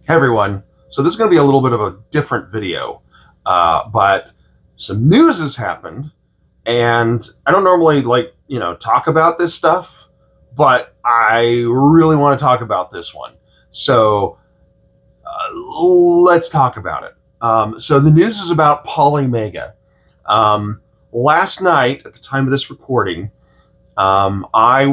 Hey everyone. So this is going to be a little bit of a different video, but some news has happened, and I don't normally talk about this stuff, but I really want to talk about this one. So let's talk about it. So the news is about Polymega. Last night, at the time of this recording, I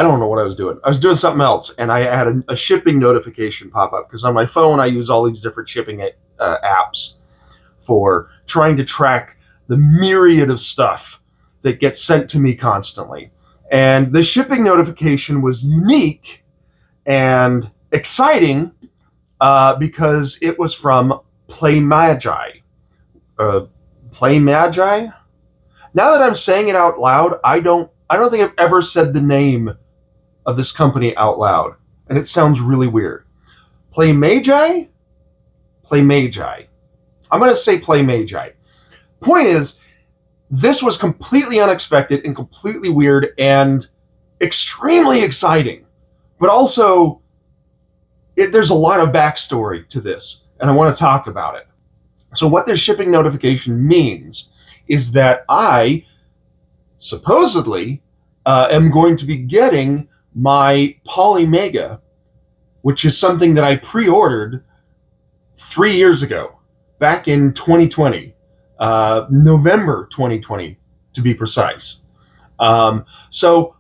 don't know what I was doing. I was doing something else, and I had a shipping notification pop up because on my phone I use all these different shipping apps for trying to track the myriad of stuff that gets sent to me constantly. And the shipping notification was unique and exciting because it was from Polymega. Polymega? Now that I'm saying it out loud, I don't think I've ever said the name of this company out loud, and it sounds really weird. Polymega? Polymega. I'm going to say Polymega. Point is, this was completely unexpected and completely weird and extremely exciting. But also, there's a lot of backstory to this, and I want to talk about it. So what this shipping notification means is that I supposedly am going to be getting my Polymega, which is something that I pre-ordered 3 years ago, back in 2020, November 2020 to be precise. So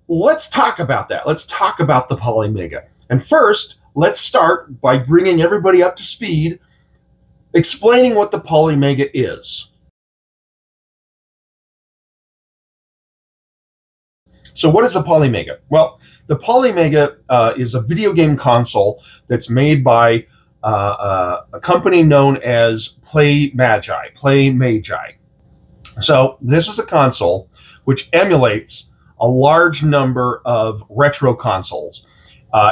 let's talk about that. Let's talk about the Polymega. And first, let's start by bringing everybody up to speed, explaining what the Polymega is. So what is the Polymega? Well, the Polymega is a video game console that's made by a company known as Polymega. So this is a console which emulates a large number of retro consoles,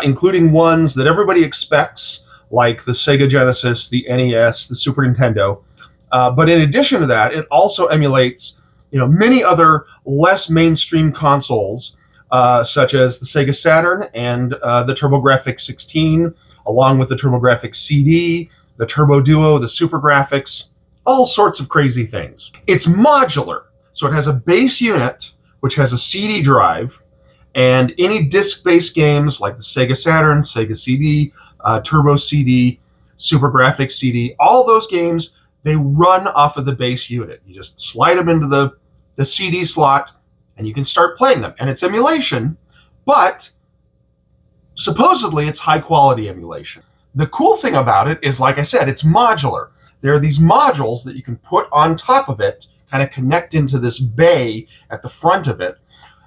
including ones that everybody expects, like the Sega Genesis, the NES, the Super Nintendo. But in addition to that, it also emulates many other less mainstream consoles, such as the Sega Saturn and the TurboGrafx 16, along with the TurboGrafx CD, the Turbo Duo, the Super Graphics, all sorts of crazy things. It's modular, so it has a base unit, which has a CD drive, and any disc-based games like the Sega Saturn, Sega CD, Turbo CD, Super Graphics CD, all those games, they run off of the base unit. You just slide them into the CD slot, and you can start playing them. And it's emulation, but supposedly it's high-quality emulation. The cool thing about it is, like I said, it's modular. There are these modules that you can put on top of it, kind of connect into this bay at the front of it,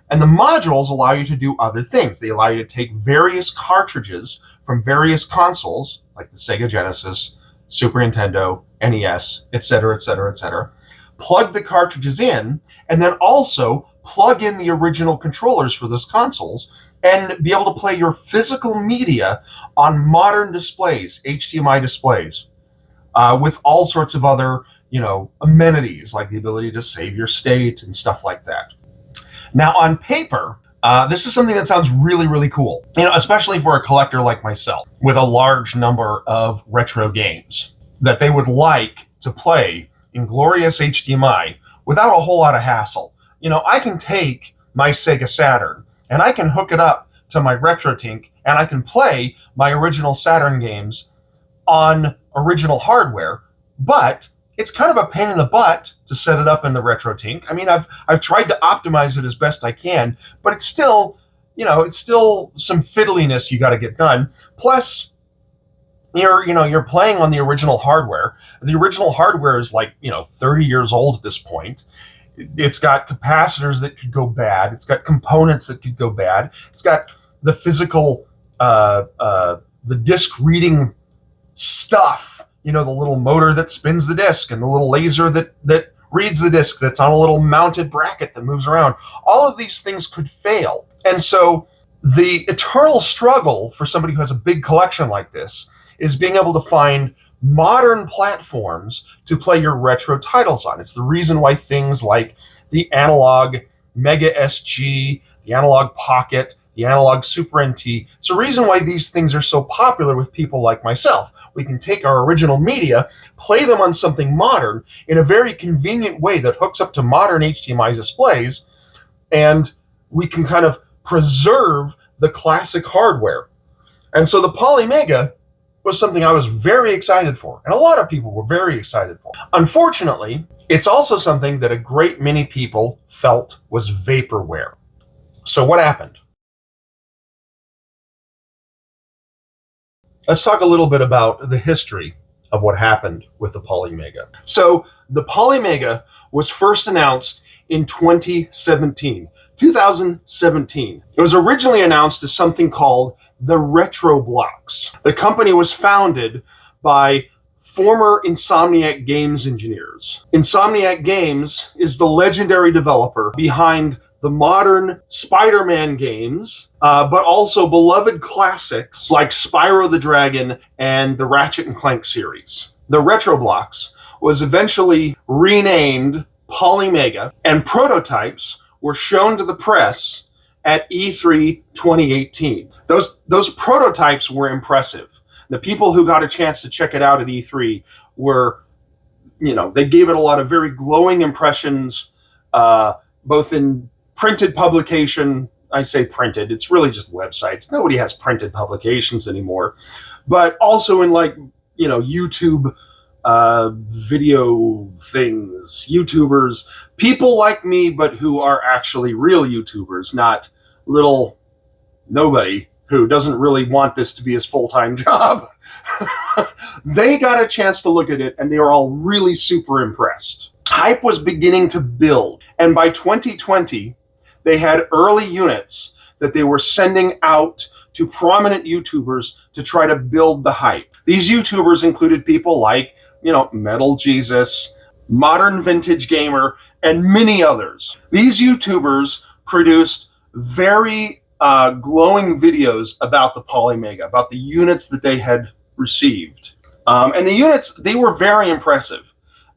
and the modules allow you to do other things. They allow you to take various cartridges from various consoles, like the Sega Genesis, Super Nintendo, NES, etc., etc., etc., plug the cartridges in, and then also plug in the original controllers for those consoles and be able to play your physical media on modern displays, HDMI displays, with all sorts of other, amenities, like the ability to save your state and stuff like that. Now, on paper, this is something that sounds really, really cool, especially for a collector like myself with a large number of retro games that they would like to play in glorious HDMI without a whole lot of hassle. I can take my Sega Saturn and I can hook it up to my RetroTink and I can play my original Saturn games on original hardware, but it's kind of a pain in the butt to set it up in the RetroTink. I mean, I've tried to optimize it as best I can, but it's still, some fiddliness you got to get done. Plus, you're playing on the original hardware. The original hardware is 30 years old at this point. It's got capacitors that could go bad. It's got components that could go bad. It's got the physical, the disc reading stuff, the little motor that spins the disc and the little laser that reads the disc that's on a little mounted bracket that moves around. All of these things could fail. And so the eternal struggle for somebody who has a big collection like this is being able to find modern platforms to play your retro titles on. It's the reason why things like the analog Mega SG, the analog Pocket, the Analog Super NT. It's the reason why these things are so popular with people like myself. We can take our original media, play them on something modern in a very convenient way that hooks up to modern HDMI displays, and we can kind of preserve the classic hardware. And so the Polymega was something I was very excited for, and a lot of people were very excited for. Unfortunately, it's also something that a great many people felt was vaporware. So what happened? Let's talk a little bit about the history of what happened with the Polymega. So the Polymega was first announced in 2017. 2017. It was originally announced as something called the Retro Blocks. The company was founded by former Insomniac Games engineers. Insomniac Games is the legendary developer behind the modern Spider-Man games, but also beloved classics like Spyro the Dragon and the Ratchet and Clank series. The Retro Blocks was eventually renamed Polymega, and prototypes were shown to the press at E3 2018. Those prototypes were impressive. The people who got a chance to check it out at E3 were, they gave it a lot of very glowing impressions, both in printed publication. I say printed, it's really just websites. Nobody has printed publications anymore. But also in YouTube video things, YouTubers, people like me, but who are actually real YouTubers, not little nobody who doesn't really want this to be his full-time job. They got a chance to look at it, and they were all really super impressed. Hype was beginning to build, and by 2020, they had early units that they were sending out to prominent YouTubers to try to build the hype. These YouTubers included people like Metal Jesus, Modern Vintage Gamer, and many others. These YouTubers produced very glowing videos about the Polymega, about the units that they had received. And the units, they were very impressive.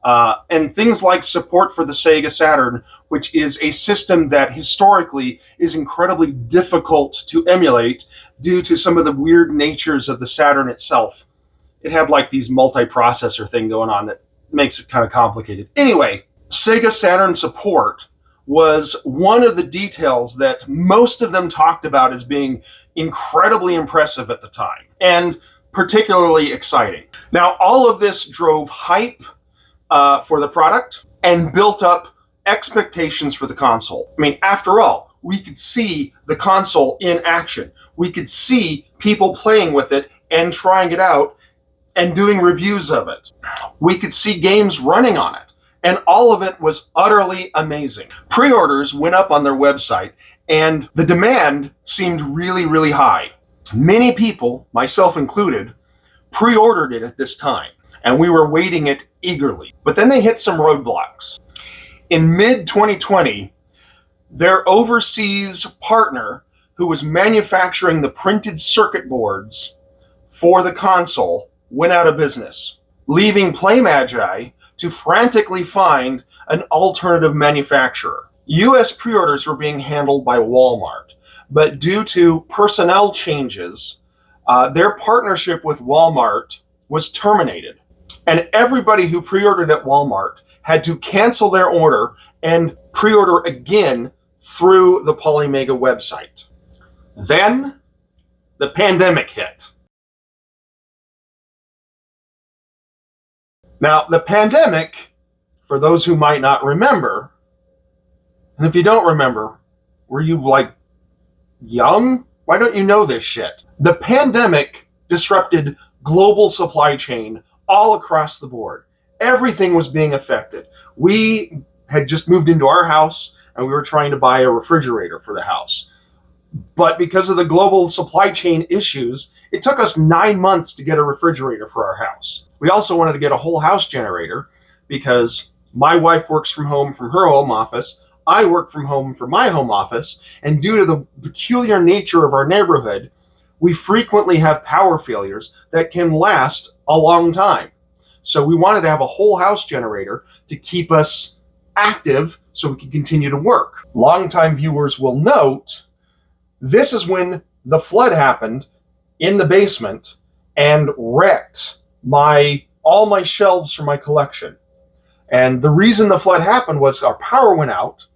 And things like support for the Sega Saturn, which is a system that historically is incredibly difficult to emulate due to some of the weird natures of the Saturn itself. It had these multiprocessor thing going on that makes it kind of complicated. Anyway, Sega Saturn support was one of the details that most of them talked about as being incredibly impressive at the time, and particularly exciting. Now, all of this drove hype for the product and built up expectations for the console. I mean, after all, we could see the console in action. We could see people playing with it and trying it out and doing reviews of it. We could see games running on it, and all of it was utterly amazing. Pre-orders went up on their website, and the demand seemed really, really high. Many people, myself included, pre-ordered it at this time, and we were waiting it eagerly. But then they hit some roadblocks. In mid-2020, their overseas partner, who was manufacturing the printed circuit boards for the console, went out of business, leaving PlayMagi to frantically find an alternative manufacturer. U.S. pre-orders were being handled by Walmart, but due to personnel changes, their partnership with Walmart was terminated. And everybody who pre-ordered at Walmart had to cancel their order and pre-order again through the Polymega website. Then the pandemic hit. Now, the pandemic, for those who might not remember, and if you don't remember, were you young? Why don't you know this shit? The pandemic disrupted global supply chain all across the board. Everything was being affected. We had just moved into our house and we were trying to buy a refrigerator for the house. But because of the global supply chain issues, it took us 9 months to get a refrigerator for our house. We also wanted to get a whole house generator because my wife works from home from her home office. I work from home from my home office. And due to the peculiar nature of our neighborhood, we frequently have power failures that can last a long time. So we wanted to have a whole house generator to keep us active so we could continue to work. Longtime viewers will note This is when the flood happened in the basement and wrecked all my shelves for my collection. And the reason the flood happened was our power went out,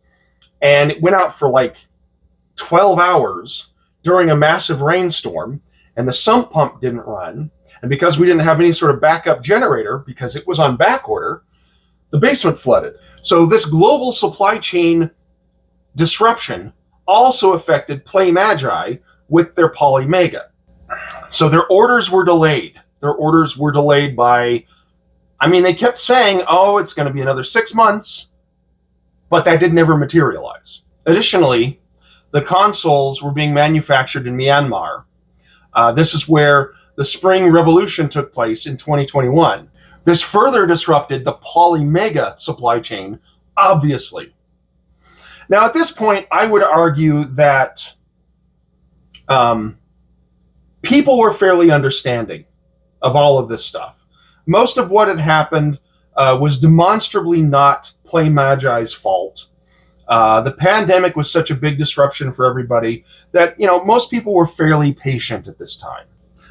and it went out for like 12 hours during a massive rainstorm, and the sump pump didn't run. And because we didn't have any sort of backup generator, because it was on back order, the basement flooded. So this global supply chain disruption also affected Polymega with their Polymega. So their orders were delayed. Their orders were delayed by, they kept saying, oh, it's going to be another 6 months, but that didn't ever materialize. Additionally, the consoles were being manufactured in Myanmar. This is where the Spring Revolution took place in 2021. This further disrupted the Polymega supply chain, obviously. Now, at this point, I would argue that people were fairly understanding of all of this stuff. Most of what had happened was demonstrably not Polymega's fault. The pandemic was such a big disruption for everybody that, most people were fairly patient at this time.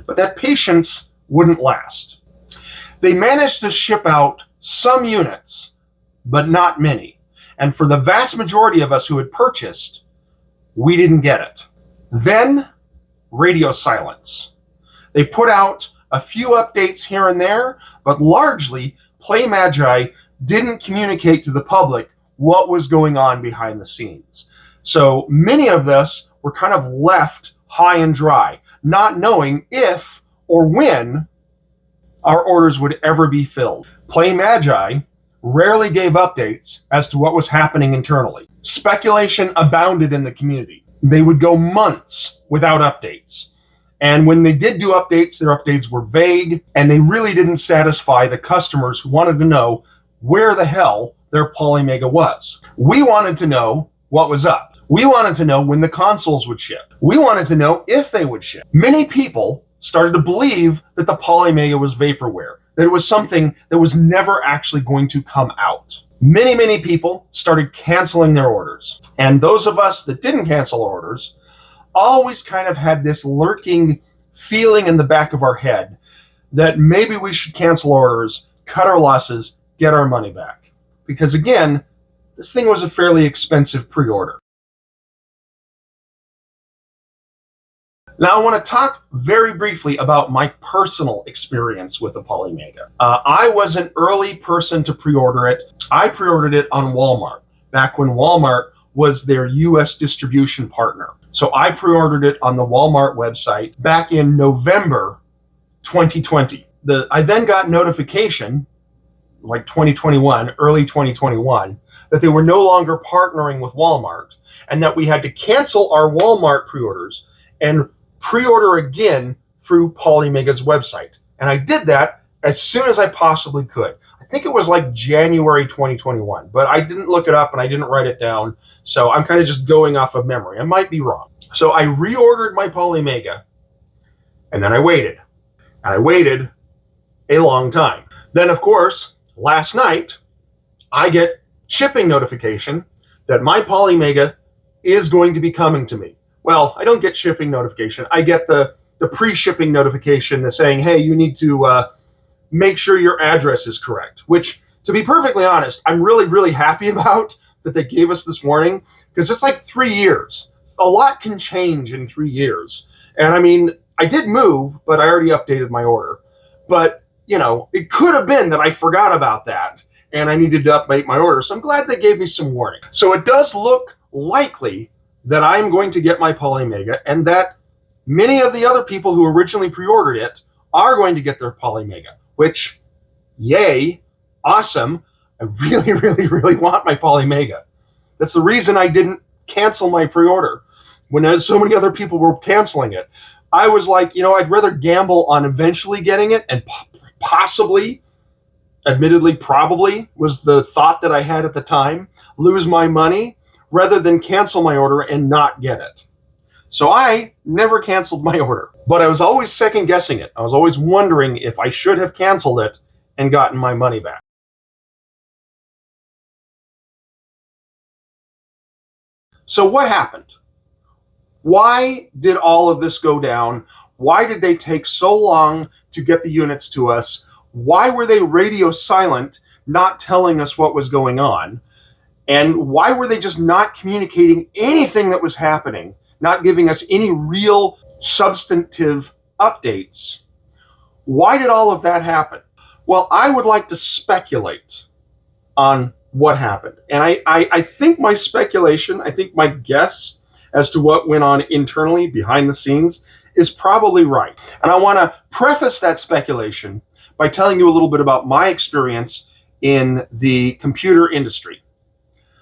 But that patience wouldn't last. They managed to ship out some units, but not many. And for the vast majority of us who had purchased, we didn't get it. Then, radio silence. They put out a few updates here and there, but largely, Polymega didn't communicate to the public what was going on behind the scenes. So many of us were kind of left high and dry, not knowing if or when our orders would ever be filled. Polymega rarely gave updates as to what was happening internally. Speculation abounded in the community. They would go months without updates. And when they did do updates, their updates were vague, and they really didn't satisfy the customers who wanted to know where the hell their Polymega was. We wanted to know what was up. We wanted to know when the consoles would ship. We wanted to know if they would ship. Many people started to believe that the Polymega was vaporware, that it was something that was never actually going to come out. Many people started canceling their orders. And those of us that didn't cancel our orders always kind of had this lurking feeling in the back of our head that maybe we should cancel orders, cut our losses, get our money back. Because again, this thing was a fairly expensive pre-order. Now, I want to talk very briefly about my personal experience with the Polymega. I was an early person to pre-order it. I pre-ordered it on Walmart, back when Walmart was their US distribution partner. So I pre-ordered it on the Walmart website back in November 2020. I then got notification, like 2021, early 2021, that they were no longer partnering with Walmart and that we had to cancel our Walmart pre-orders and pre-order again through Polymega's website. And I did that as soon as I possibly could. I think it was like January 2021, but I didn't look it up and I didn't write it down. So I'm kind of just going off of memory. I might be wrong. So I reordered my Polymega and then I waited. And I waited a long time. Then, of course, last night, I get shipping notification that my Polymega is going to be coming to me. Well, I don't get shipping notification. I get the pre-shipping notification that's saying, hey, you need to make sure your address is correct, which, to be perfectly honest, I'm really happy about that they gave us this warning, because it's like 3 years. A lot can change in 3 years. And I did move, but I already updated my order. But, it could have been that I forgot about that and I needed to update my order. So I'm glad they gave me some warning. So it does look likely that I'm going to get my Polymega, and that many of the other people who originally pre-ordered it are going to get their Polymega, which, yay, awesome. I really want my Polymega. That's the reason I didn't cancel my pre-order. When so many other people were canceling it, I was like, I'd rather gamble on eventually getting it and possibly, admittedly, probably was the thought that I had at the time, lose my money rather than cancel my order and not get it. So I never canceled my order, but I was always second guessing it. I was always wondering if I should have canceled it and gotten my money back. So what happened? Why did all of this go down? Why did they take so long to get the units to us? Why were they radio silent, not telling us what was going on? And why were they just not communicating anything that was happening, not giving us any real substantive updates? Why did all of that happen? Well, I would like to speculate on what happened. And I think my speculation, I think my guess as to what went on internally behind the scenes is probably right. And I want to preface that speculation by telling you a little bit about my experience in the computer industry.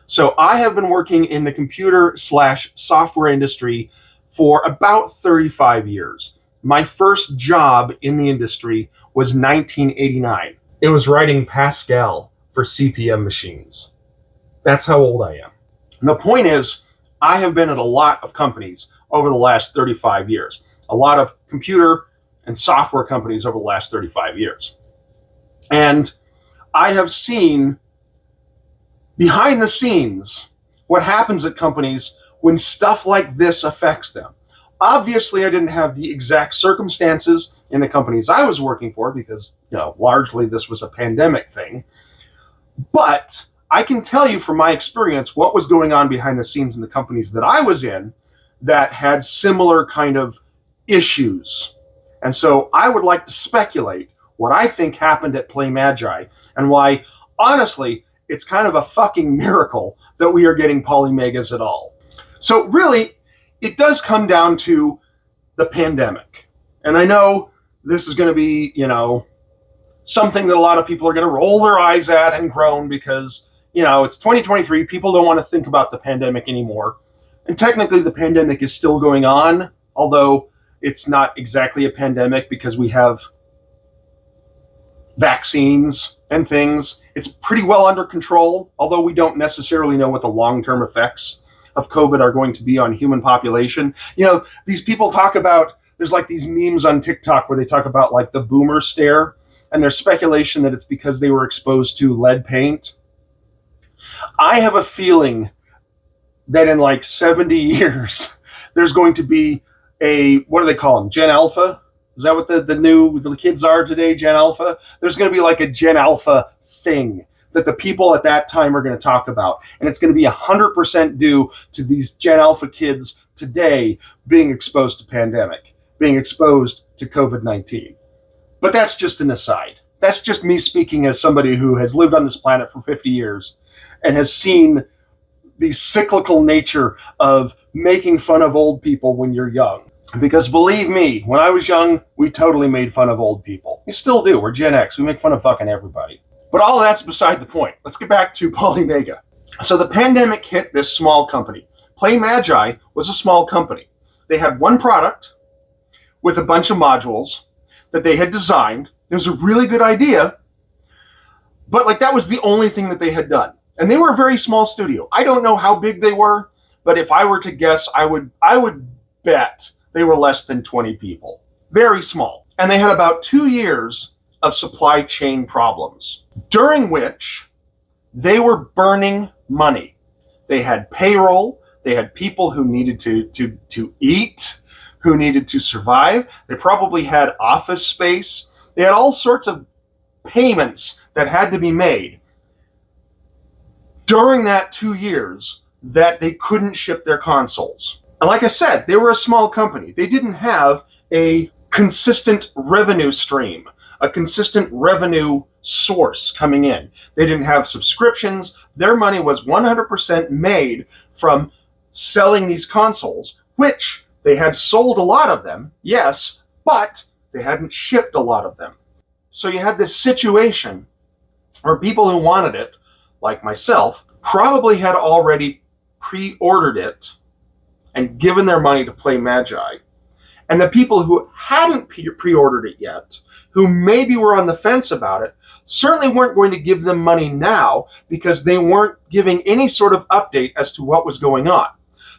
So I have been working in the computer/software industry for about 35 years. My first job in the industry was 1989. It was writing Pascal for CP/M machines. That's how old I am. And the point is, I have been at a lot of companies over the last 35 years, a lot of computer and software companies over the last 35 years. And I have seen behind the scenes what happens at companies when stuff like this affects them. Obviously, I didn't have the exact circumstances in the companies I was working for because, largely this was a pandemic thing. But I can tell you from my experience what was going on behind the scenes in the companies that I was in that had similar kind of issues. And so I would like to speculate what I think happened at Polymega and why, honestly, it's kind of a fucking miracle that we are getting Polymegas at all. So really, it does come down to the pandemic. And I know this is going to be, something that a lot of people are going to roll their eyes at and groan because, it's 2023. People don't want to think about the pandemic anymore. And technically the pandemic is still going on, although it's not exactly a pandemic because we have vaccines and things. It's pretty well under control, although we don't necessarily know what the long-term effects of COVID are going to be on human population. These people talk about, there's like these memes on TikTok where they talk about like the boomer stare, and there's speculation that it's because they were exposed to lead paint. I have a feeling that in like 70 years, there's going to be what do they call them? Gen Alpha? Is that what the kids are today, Gen Alpha? There's going to be like a Gen Alpha thing that the people at that time are going to talk about. And it's going to be 100% due to these Gen Alpha kids today being exposed to pandemic, being exposed to COVID-19. But that's just an aside. That's just me speaking as somebody who has lived on this planet for 50 years and has seen the cyclical nature of making fun of old people when you're young. Because believe me, when I was young, we totally made fun of old people. We still do. We're Gen X. We make fun of fucking everybody. But all that's beside the point. Let's get back to Polymega. So the pandemic hit this small company. Polymega was a small company. They had one product with a bunch of modules that they had designed. It was a really good idea, but that was the only thing that they had done. And they were a very small studio. I don't know how big they were, but if I were to guess, I would bet they were less than 20 people. Very small. And they had about 2 years of supply chain problems, during which they were burning money. They had payroll. They had people who needed to eat, who needed to survive. They probably had office space. They had all sorts of payments that had to be made during that 2 years that they couldn't ship their consoles. And like I said, they were a small company. They didn't have a consistent revenue stream, a consistent revenue source coming in. They didn't have subscriptions. Their money was 100% made from selling these consoles, which they had sold a lot of them, yes, but they hadn't shipped a lot of them. So you had this situation where people who wanted it, like myself, probably had already pre-ordered it and given their money to Polymega. And the people who hadn't pre-ordered it yet, who maybe were on the fence about it, certainly weren't going to give them money now because they weren't giving any sort of update as to what was going on.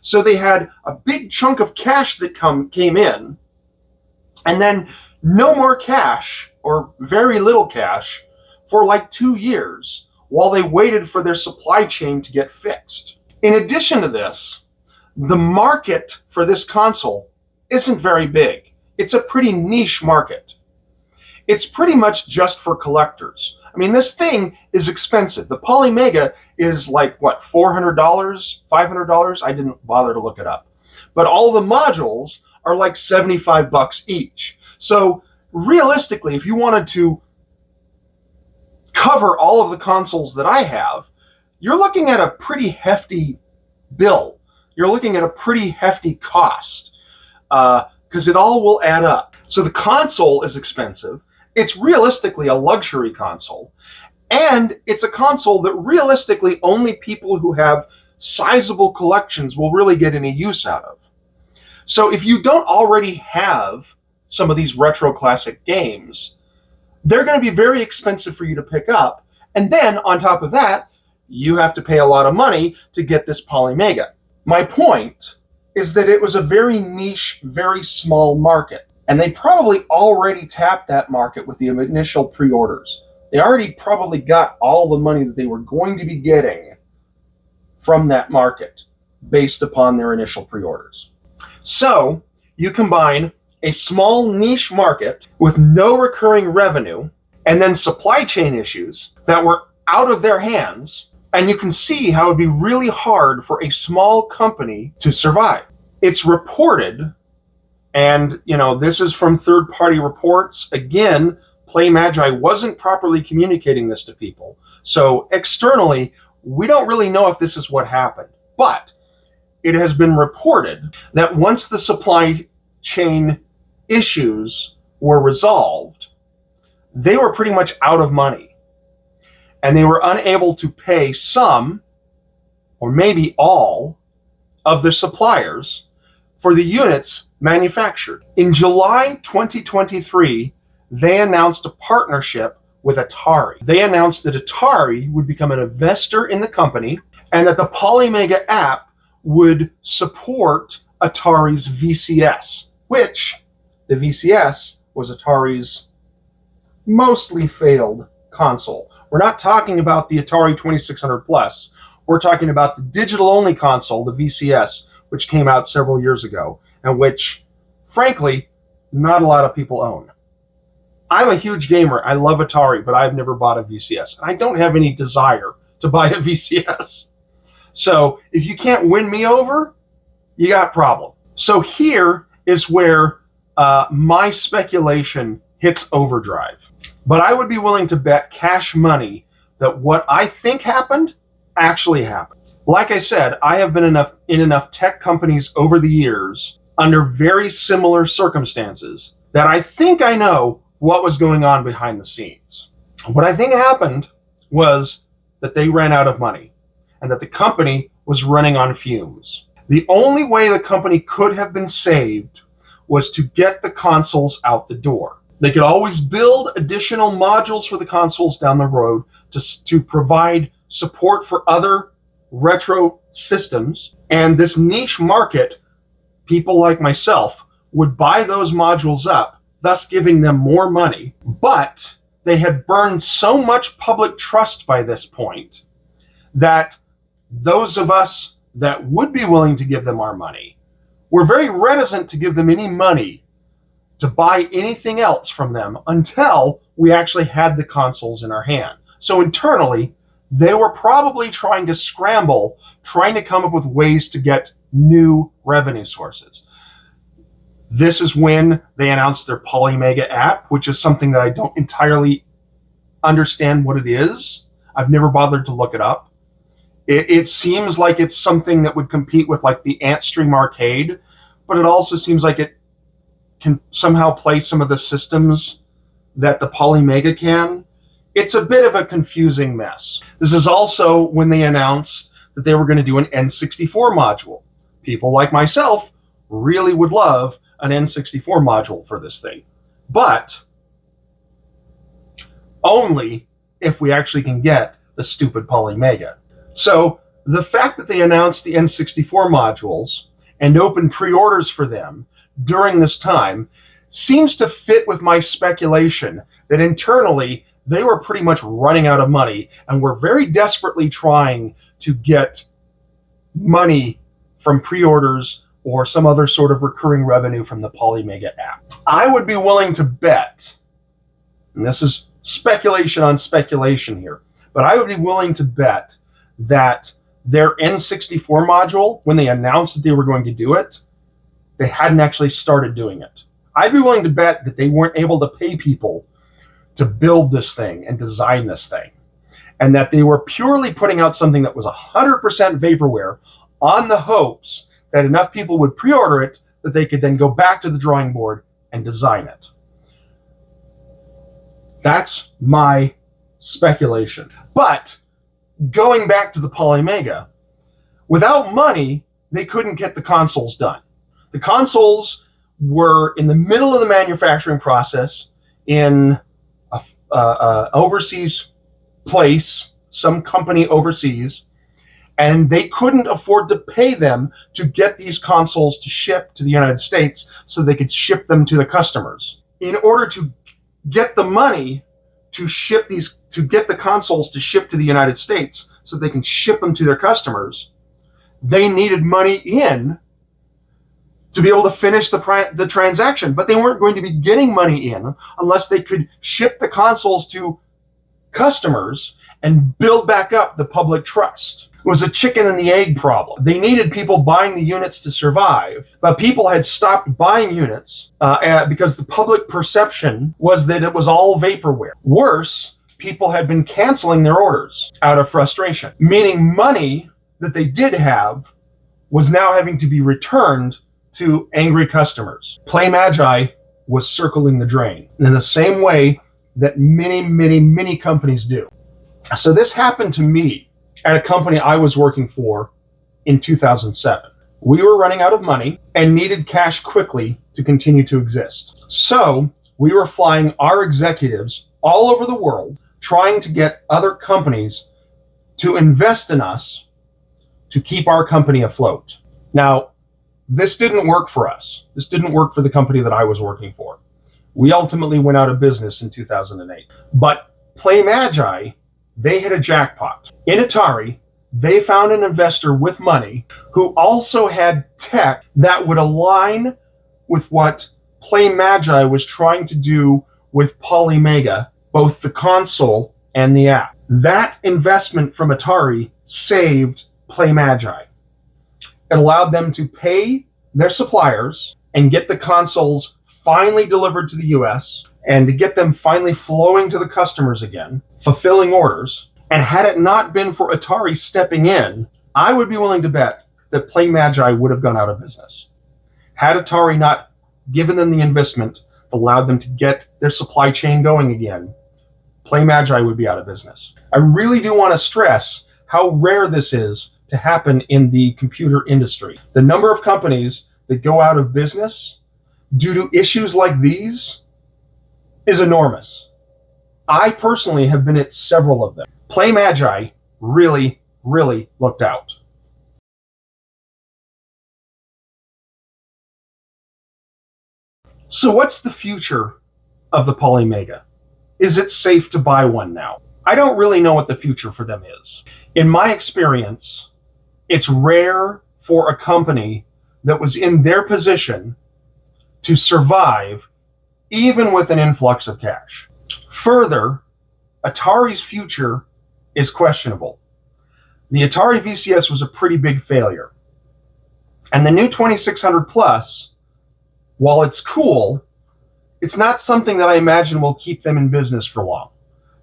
So they had a big chunk of cash that came in, and then no more cash, or very little cash, for 2 years while they waited for their supply chain to get fixed. In addition to this, the market for this console isn't very big. It's a pretty niche market. It's pretty much just for collectors. I mean, this thing is expensive. The Polymega is like, what, $400, $500? I didn't bother to look it up. But all the modules are like $75 each. So realistically, if you wanted to cover all of the consoles that I have, you're looking at a pretty hefty bill. You're looking at a pretty hefty cost because it all will add up. So the console is expensive. It's realistically a luxury console. And it's a console that realistically only people who have sizable collections will really get any use out of. So if you don't already have some of these retro classic games, they're going to be very expensive for you to pick up. And then on top of that, you have to pay a lot of money to get this Polymega. My point is that it was a very niche, very small market. And they probably already tapped that market with the initial pre-orders. They already probably got all the money that they were going to be getting from that market based upon their initial pre-orders. So you combine a small niche market with no recurring revenue and then supply chain issues that were out of their hands, and you can see how it would be really hard for a small company to survive. It's reported, and this is from third-party reports. Again, PlayMagi wasn't properly communicating this to people. So externally, we don't really know if this is what happened. But it has been reported that once the supply chain issues were resolved, they were pretty much out of money. And they were unable to pay some, or maybe all, of their suppliers for the units manufactured. In July 2023, they announced a partnership with Atari. They announced that Atari would become an investor in the company and that the Polymega app would support Atari's VCS, which the VCS was Atari's mostly failed console. We're not talking about the Atari 2600 Plus. We're talking about the digital-only console, the VCS, which came out several years ago, and which, frankly, not a lot of people own. I'm a huge gamer. I love Atari, but I've never bought a VCS. And I don't have any desire to buy a VCS. So if you can't win me over, you got a problem. So here is where my speculation hits overdrive. But I would be willing to bet cash money that what I think happened actually happened. Like I said, I have been in enough tech companies over the years under very similar circumstances that I think I know what was going on behind the scenes. What I think happened was that they ran out of money and that the company was running on fumes. The only way the company could have been saved was to get the consoles out the door. They could always build additional modules for the consoles down the road to provide support for other retro systems. And this niche market, people like myself, would buy those modules up, thus giving them more money. But they had burned so much public trust by this point that those of us that would be willing to give them our money were very reticent to give them any money to buy anything else from them until we actually had the consoles in our hand. So internally, they were probably trying to scramble, trying to come up with ways to get new revenue sources. This is when they announced their Polymega app, which is something that I don't entirely understand what it is. I've never bothered to look it up. It seems like it's something that would compete with like the Antstream Arcade, but it also seems like it can somehow play some of the systems that the Polymega can. It's a bit of a confusing mess. This is also when they announced that they were going to do an N64 module. People like myself really would love an N64 module for this thing, but only if we actually can get the stupid Polymega. So the fact that they announced the N64 modules and opened pre-orders for them during this time seems to fit with my speculation that internally they were pretty much running out of money and were very desperately trying to get money from pre-orders or some other sort of recurring revenue from the Polymega app. I would be willing to bet, and this is speculation on speculation here, but I would be willing to bet that their N64 module, when they announced that they were going to do it, they hadn't actually started doing it. I'd be willing to bet that they weren't able to pay people to build this thing and design this thing, and that they were purely putting out something that was 100% vaporware on the hopes that enough people would pre-order it that they could then go back to the drawing board and design it. That's my speculation. But going back to the Polymega, without money, they couldn't get the consoles done. The consoles were in the middle of the manufacturing process in a overseas place, some company overseas, and they couldn't afford to pay them to get these consoles to ship to the United States so they could ship them to the customers. In order to get the money to get the consoles to ship to the United States so they can ship them to their customers, they needed money in to be able to finish the transaction. But they weren't going to be getting money in unless they could ship the consoles to customers and build back up the public trust. It was a chicken and the egg problem. They needed people buying the units to survive, but people had stopped buying units because the public perception was that it was all vaporware. Worse, people had been canceling their orders out of frustration, meaning money that they did have was now having to be returned to angry customers. Polymega was circling the drain in the same way that many, many, many companies do. So this happened to me at a company I was working for in 2007. We were running out of money and needed cash quickly to continue to exist. So we were flying our executives all over the world trying to get other companies to invest in us to keep our company afloat. Now, this didn't work for us. This didn't work for the company that I was working for. We ultimately went out of business in 2008. But Polymega, they hit a jackpot. In Atari, they found an investor with money who also had tech that would align with what Polymega was trying to do with Polymega, both the console and the app. That investment from Atari saved Polymega. It allowed them to pay their suppliers and get the consoles finally delivered to the US and to get them finally flowing to the customers again, fulfilling orders. And had it not been for Atari stepping in, I would be willing to bet that Polymega would have gone out of business. Had Atari not given them the investment that allowed them to get their supply chain going again, Polymega would be out of business. I really do want to stress how rare this is to happen in the computer industry. The number of companies that go out of business due to issues like these is enormous. I personally have been at several of them. Polymega really, really looked out. So what's the future of the Polymega? Is it safe to buy one now? I don't really know what the future for them is. In my experience, it's rare for a company that was in their position to survive even with an influx of cash. Further, Atari's future is questionable. The Atari VCS was a pretty big failure. And the new 2600 Plus, while it's cool, it's not something that I imagine will keep them in business for long.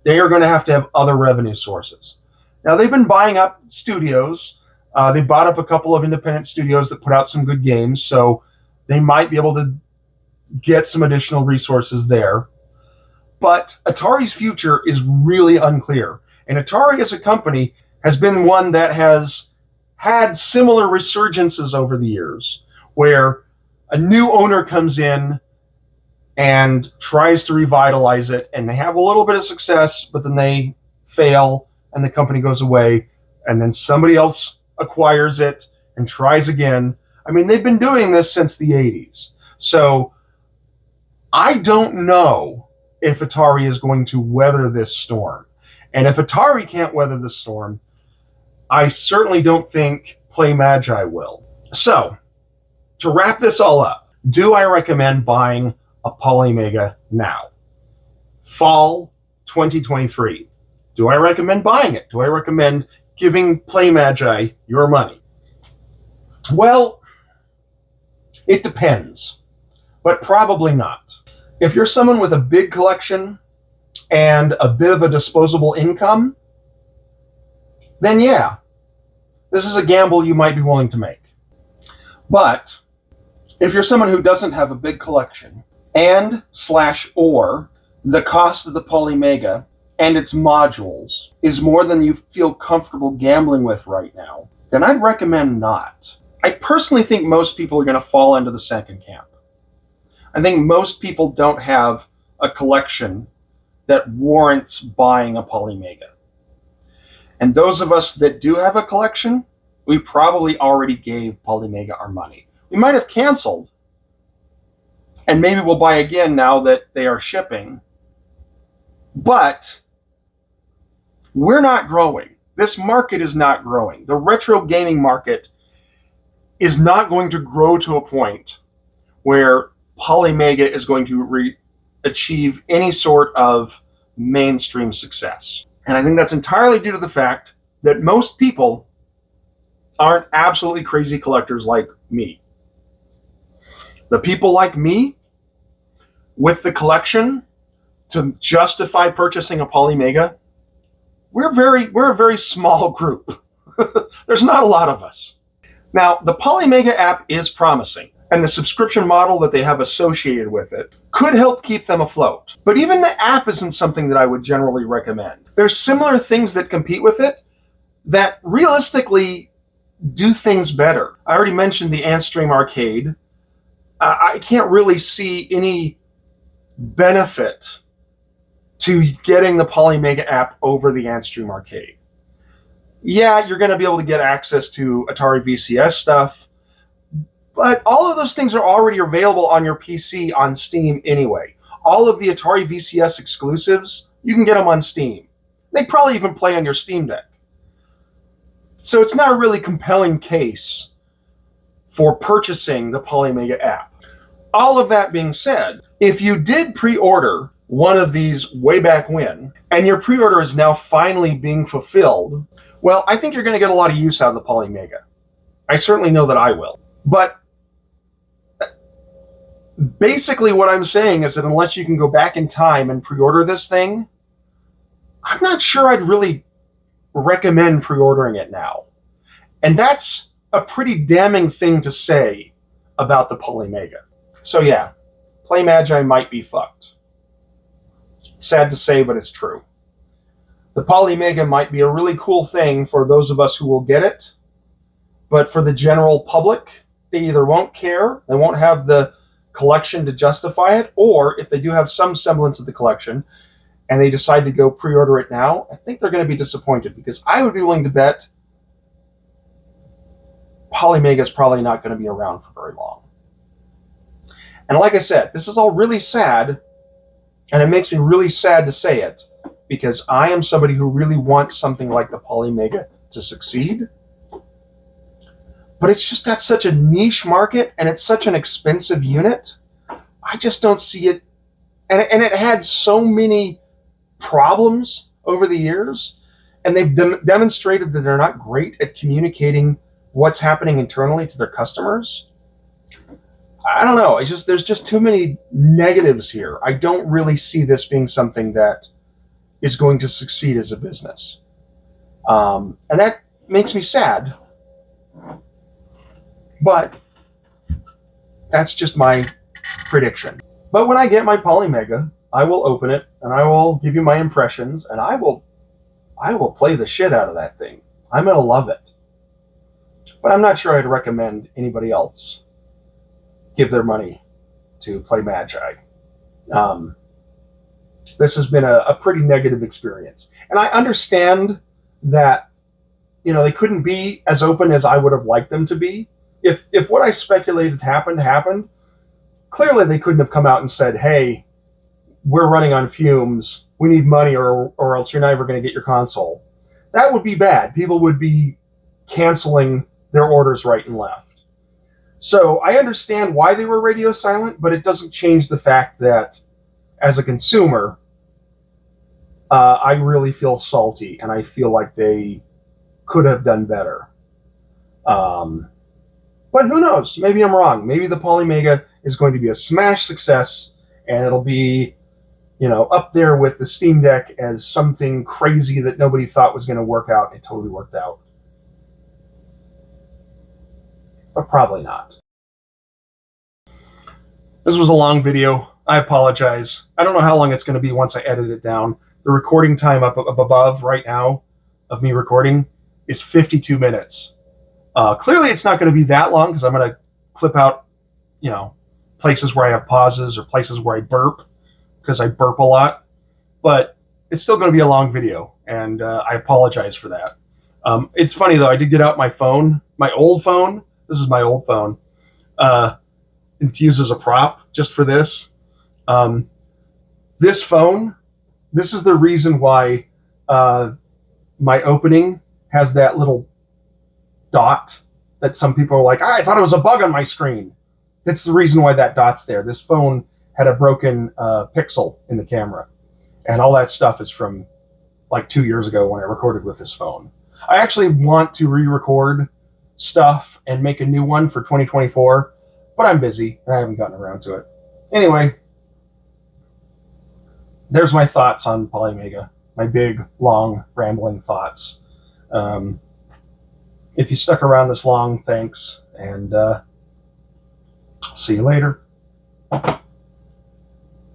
They are going to have other revenue sources. Now, they've been buying up studios. They bought up a couple of independent studios that put out some good games, so they might be able to get some additional resources there. But Atari's future is really unclear. And Atari as a company has been one that has had similar resurgences over the years, where a new owner comes in and tries to revitalize it, and they have a little bit of success, but then they fail, and the company goes away, and then somebody else acquires it and tries again. I mean, they've been doing this since the 80s. So I don't know if Atari is going to weather this storm. And if Atari can't weather the storm, I certainly don't think Polymega will. So, to wrap this all up, do I recommend buying a Polymega now? Fall 2023. Do I recommend buying it? Do I recommend giving Polymega your money? Well, it depends, but probably not. If you're someone with a big collection and a bit of a disposable income, then yeah, this is a gamble you might be willing to make. But if you're someone who doesn't have a big collection and/or the cost of the Polymega and its modules is more than you feel comfortable gambling with right now, then I'd recommend not. I personally think most people are going to fall into the second camp. I think most people don't have a collection that warrants buying a Polymega. And those of us that do have a collection, we probably already gave Polymega our money. We might have canceled, and maybe we'll buy again now that they are shipping. But we're not growing. This market is not growing. The retro gaming market is not going to grow to a point where Polymega is going to achieve any sort of mainstream success. And I think that's entirely due to the fact that most people aren't absolutely crazy collectors like me. The people like me with the collection to justify purchasing a Polymega, we're a very small group. There's not a lot of us. Now, the Polymega app is promising, and the subscription model that they have associated with it could help keep them afloat. But even the app isn't something that I would generally recommend. There's similar things that compete with it that realistically do things better. I already mentioned the Antstream Arcade. I can't really see any benefit to getting the Polymega app over the Antstream Arcade. Yeah, you're going to be able to get access to Atari VCS stuff, but all of those things are already available on your PC on Steam anyway. All of the Atari VCS exclusives, you can get them on Steam. They probably even play on your Steam Deck. So it's not a really compelling case for purchasing the Polymega app. All of that being said, if you did pre-order one of these way back when, and your pre-order is now finally being fulfilled, well, I think you're going to get a lot of use out of the Polymega. I certainly know that I will. But basically what I'm saying is that unless you can go back in time and pre-order this thing, I'm not sure I'd really recommend pre-ordering it now. And that's a pretty damning thing to say about the Polymega. So yeah, Polymega might be fucked. Sad to say, but it's true. The Polymega might be a really cool thing for those of us who will get it, but for the general public, they either won't care, they won't have the collection to justify it, or if they do have some semblance of the collection and they decide to go pre-order it now, I think they're going to be disappointed, because I would be willing to bet Polymega is probably not going to be around for very long. And like I said, this is all really sad, and it makes me really sad to say it, because I am somebody who really wants something like the Polymega to succeed. But it's just got such a niche market, and it's such an expensive unit. I just don't see it. And it had so many problems over the years, and they've demonstrated that they're not great at communicating what's happening internally to their customers. I don't know. There's just too many negatives here. I don't really see this being something that is going to succeed as a business. And that makes me sad. But that's just my prediction. But when I get my Polymega, I will open it and I will give you my impressions, and I will play the shit out of that thing. I'm going to love it. But I'm not sure I'd recommend anybody else give their money to Polymega. This has been a pretty negative experience. And I understand that, they couldn't be as open as I would have liked them to be. If what I speculated happened, clearly they couldn't have come out and said, hey, we're running on fumes, we need money, or else you're never going to get your console. That would be bad. People would be canceling their orders right and left. So I understand why they were radio silent, but it doesn't change the fact that as a consumer, I really feel salty and I feel like they could have done better. Um, but who knows? Maybe I'm wrong. Maybe the Polymega is going to be a smash success and it'll be, up there with the Steam Deck as something crazy that nobody thought was going to work out. It totally worked out. But probably not. This was a long video. I apologize. I don't know how long it's going to be once I edit it down. The recording time up above right now of me recording is 52 minutes. Clearly, it's not going to be that long because I'm going to clip out, places where I have pauses or places where I burp because I burp a lot. But it's still going to be a long video, and I apologize for that. It's funny, though. I did get out my phone, my old phone. This is my old phone. And to use as a prop just for this. This phone, this is the reason why my opening has that little dot that some people are like, I thought it was a bug on my screen. That's the reason why that dot's there. This phone had a broken pixel in the camera. And all that stuff is from like 2 years ago when I recorded with this phone. I actually want to re-record stuff and make a new one for 2024, but I'm busy and I haven't gotten around to it. Anyway, there's my thoughts on Polymega. My big, long, rambling thoughts. If you stuck around this long, thanks, and see you later.